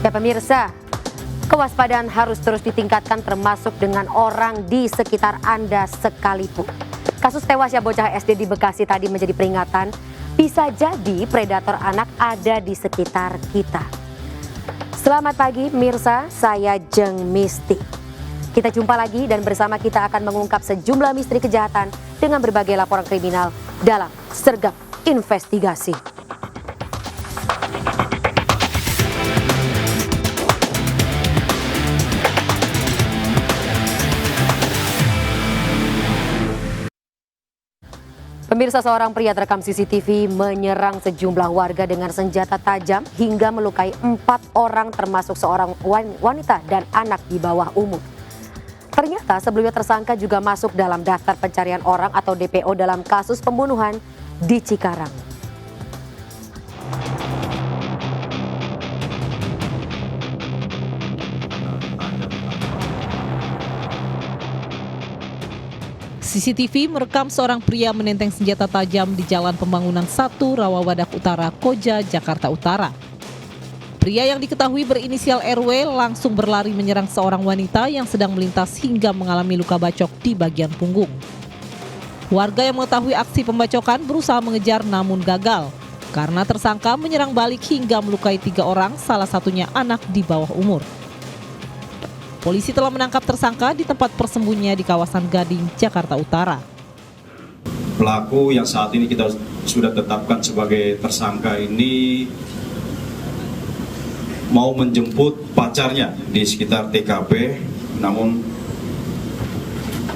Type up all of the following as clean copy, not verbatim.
Ya pemirsa, kewaspadaan harus terus ditingkatkan termasuk dengan orang di sekitar Anda sekalipun. Kasus tewasnya bocah SD di Bekasi tadi menjadi peringatan, bisa jadi predator anak ada di sekitar kita. Selamat pagi pemirsa, saya Jeng Misti. Kita jumpa lagi dan bersama kita akan mengungkap sejumlah misteri kejahatan dengan berbagai laporan kriminal dalam Sergap Investigasi. Pemirsa, seorang pria terekam CCTV menyerang sejumlah warga dengan senjata tajam hingga melukai 4 orang termasuk seorang wanita dan anak di bawah umur. Ternyata sebelumnya tersangka juga masuk dalam daftar pencarian orang atau DPO dalam kasus pembunuhan di Cikarang. CCTV merekam seorang pria menenteng senjata tajam di Jalan Pembangunan 1 Rawawadak Utara, Koja, Jakarta Utara. Pria yang diketahui berinisial RW langsung berlari menyerang seorang wanita yang sedang melintas hingga mengalami luka bacok di bagian punggung. Warga yang mengetahui aksi pembacokan berusaha mengejar namun gagal karena tersangka menyerang balik hingga melukai 3 orang, salah satunya anak di bawah umur. Polisi telah menangkap tersangka di tempat persembunyiannya di kawasan Gading, Jakarta Utara. Pelaku yang saat ini kita sudah tetapkan sebagai tersangka ini mau menjemput pacarnya di sekitar TKP, namun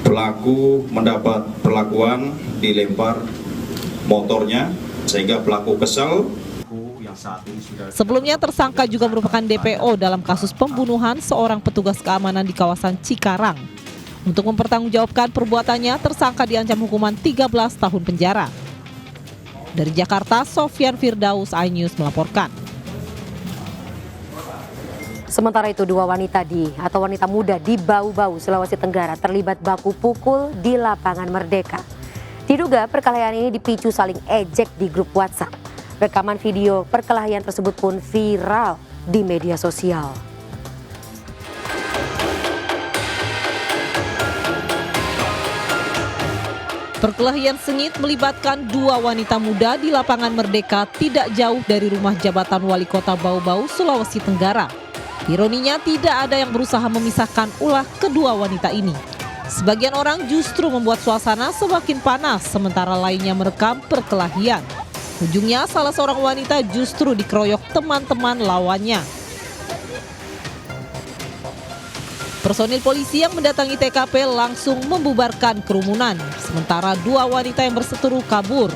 pelaku mendapat perlakuan dilempar motornya sehingga pelaku kesal. Sebelumnya tersangka juga merupakan DPO dalam kasus pembunuhan seorang petugas keamanan di kawasan Cikarang. Untuk mempertanggungjawabkan perbuatannya, tersangka diancam hukuman 13 tahun penjara. Dari Jakarta, Sofyan Firdaus, iNews melaporkan. Sementara itu, 2 wanita muda di Bau-Bau, Sulawesi Tenggara terlibat baku pukul di lapangan Merdeka. Diduga perkelahian ini dipicu saling ejek di grup WhatsApp. Rekaman video perkelahian tersebut pun viral di media sosial. Perkelahian sengit melibatkan 2 wanita muda di lapangan Merdeka tidak jauh dari rumah jabatan Wali Kota Bau-Bau, Sulawesi Tenggara. Ironinya tidak ada yang berusaha memisahkan ulah kedua wanita ini. Sebagian orang justru membuat suasana semakin panas sementara lainnya merekam perkelahian. Ujungnya salah seorang wanita justru dikeroyok teman-teman lawannya. Personil polisi yang mendatangi TKP langsung membubarkan kerumunan, sementara 2 wanita yang berseteru kabur.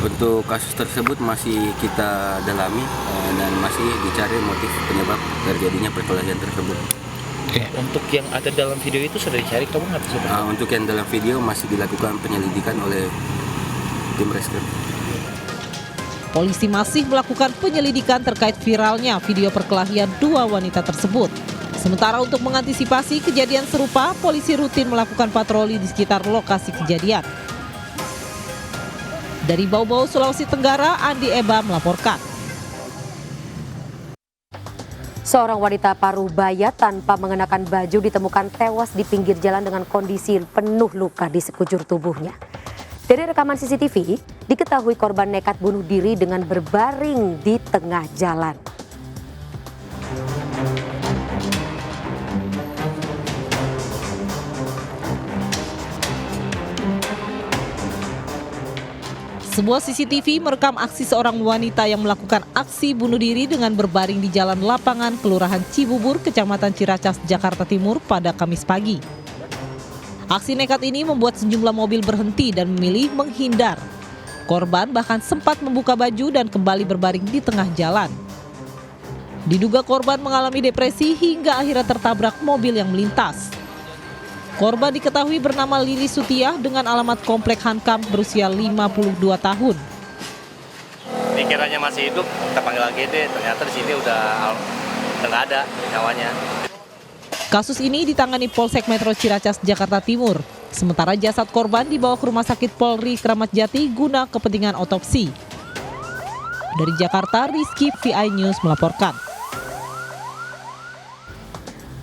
Untuk kasus tersebut masih kita dalami dan masih dicari motif penyebab terjadinya perkelahian tersebut. Oke, untuk yang ada dalam video itu sudah dicari kamu nggak bisa? Untuk yang dalam video masih dilakukan penyelidikan oleh tim reskrim. Polisi masih melakukan penyelidikan terkait viralnya video perkelahian 2 wanita tersebut. Sementara untuk mengantisipasi kejadian serupa, polisi rutin melakukan patroli di sekitar lokasi kejadian. Dari Bau-Bau, Sulawesi Tenggara, Andi Eba melaporkan. Seorang wanita Parubaya tanpa mengenakan baju ditemukan tewas di pinggir jalan dengan kondisi penuh luka di sekujur tubuhnya. Dari rekaman CCTV, diketahui korban nekat bunuh diri dengan berbaring di tengah jalan. Sebuah CCTV merekam aksi seorang wanita yang melakukan aksi bunuh diri dengan berbaring di Jalan Lapangan, Kelurahan Cibubur, Kecamatan Ciracas, Jakarta Timur pada Kamis pagi. Aksi nekat ini membuat sejumlah mobil berhenti dan memilih menghindar. Korban bahkan sempat membuka baju dan kembali berbaring di tengah jalan. Diduga korban mengalami depresi hingga akhirnya tertabrak mobil yang melintas. Korban diketahui bernama Lili Sutiah dengan alamat Komplek Hankam berusia 52 tahun. Dikiranya masih hidup, kita panggil lagi deh, ternyata di sini udah nggak ada nyawanya. Kasus ini ditangani Polsek Metro Ciracas, Jakarta Timur. Sementara jasad korban dibawa ke Rumah Sakit Polri Kramat Jati guna kepentingan otopsi. Dari Jakarta, Rizky VI News melaporkan.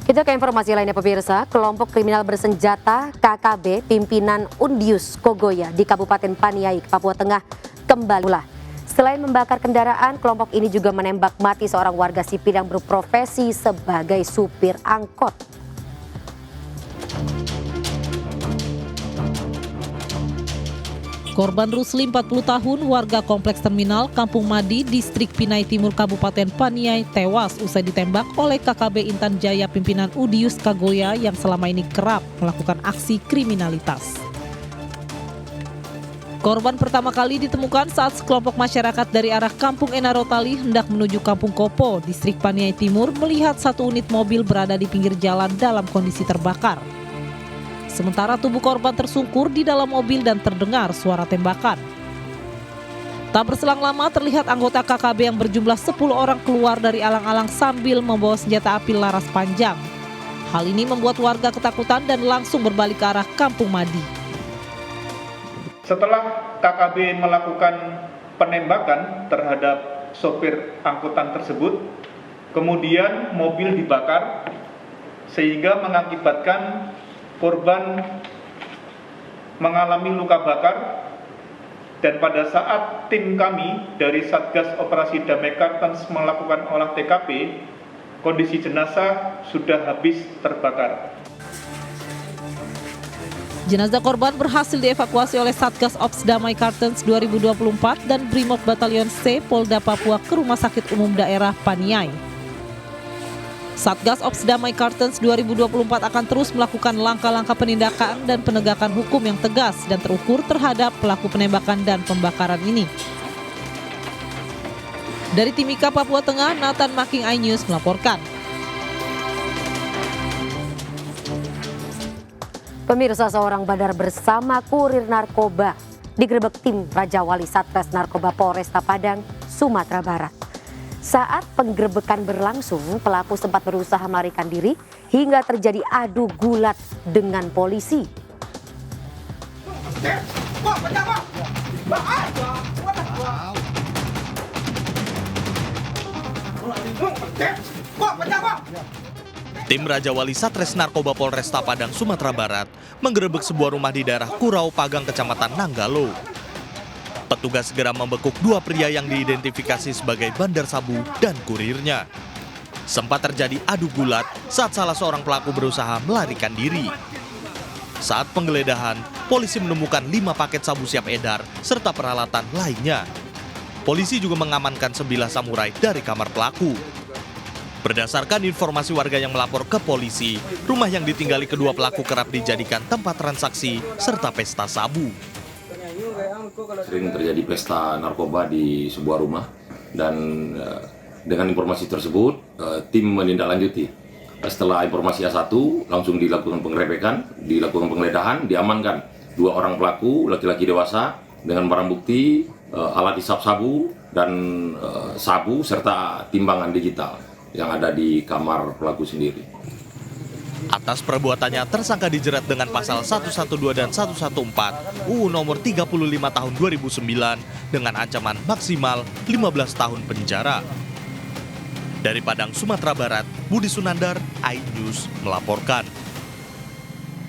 Kita ke informasi lainnya pemirsa, kelompok kriminal bersenjata KKB pimpinan Undius Kogoya di Kabupaten Paniai, Papua Tengah kembali ulah. Selain membakar kendaraan, kelompok ini juga menembak mati seorang warga sipil yang berprofesi sebagai supir angkot. Korban Rusli 40 tahun, warga Kompleks Terminal Kampung Madi, Distrik Pinai Timur, Kabupaten Paniai, tewas usai ditembak oleh KKB Intan Jaya pimpinan Undius Kogoya yang selama ini kerap melakukan aksi kriminalitas. Korban pertama kali ditemukan saat sekelompok masyarakat dari arah Kampung Enarotali hendak menuju Kampung Kopo, Distrik Paniai Timur, melihat satu unit mobil berada di pinggir jalan dalam kondisi terbakar. Sementara tubuh korban tersungkur di dalam mobil dan terdengar suara tembakan. Tak berselang lama terlihat anggota KKB yang berjumlah 10 orang keluar dari alang-alang sambil membawa senjata api laras panjang. Hal ini membuat warga ketakutan dan langsung berbalik ke arah Kampung Madi. Setelah KKB melakukan penembakan terhadap sopir angkutan tersebut, kemudian mobil dibakar sehingga mengakibatkan korban mengalami luka bakar, dan pada saat tim kami dari Satgas Operasi Damai Kartens melakukan olah TKP, kondisi jenazah sudah habis terbakar. Jenazah korban berhasil dievakuasi oleh Satgas Ops Damai Kartens 2024 dan Brimob Batalion C Polda Papua ke Rumah Sakit Umum Daerah Paniai. Satgas Ops Damai Kartens 2024 akan terus melakukan langkah-langkah penindakan dan penegakan hukum yang tegas dan terukur terhadap pelaku penembakan dan pembakaran ini. Dari Timika, Papua Tengah, Nathan Making iNews melaporkan. Pemirsa, seorang bandar bersama kurir narkoba digerebek tim Raja Wali Satres Narkoba Polresta Padang, Sumatera Barat. Saat penggerebekan berlangsung, pelaku sempat berusaha melarikan diri hingga terjadi adu gulat dengan polisi. Tim Raja Wali Satres Narkoba Polresta Padang, Sumatera Barat menggerebek sebuah rumah di daerah Kurau Pagang, Kecamatan Nanggalo. Petugas segera membekuk dua pria yang diidentifikasi sebagai bandar sabu dan kurirnya. Sempat terjadi adu gulat saat salah seorang pelaku berusaha melarikan diri. Saat penggeledahan, polisi menemukan 5 paket sabu siap edar serta peralatan lainnya. Polisi juga mengamankan sebilah samurai dari kamar pelaku. Berdasarkan informasi warga yang melapor ke polisi, rumah yang ditinggali kedua pelaku kerap dijadikan tempat transaksi serta pesta sabu. Sering terjadi pesta narkoba di sebuah rumah, dan dengan informasi tersebut tim menindaklanjuti. Setelah informasi A1 langsung dilakukan penggerebekan, dilakukan penggeledahan, diamankan 2 orang pelaku laki-laki dewasa dengan barang bukti alat hisap sabu dan sabu serta timbangan digital yang ada di kamar pelaku sendiri. Atas perbuatannya, tersangka dijerat dengan pasal 112 dan 114 UU nomor 35 tahun 2009 dengan ancaman maksimal 15 tahun penjara. Dari Padang, Sumatera Barat, Budi Sunandar, iNews melaporkan.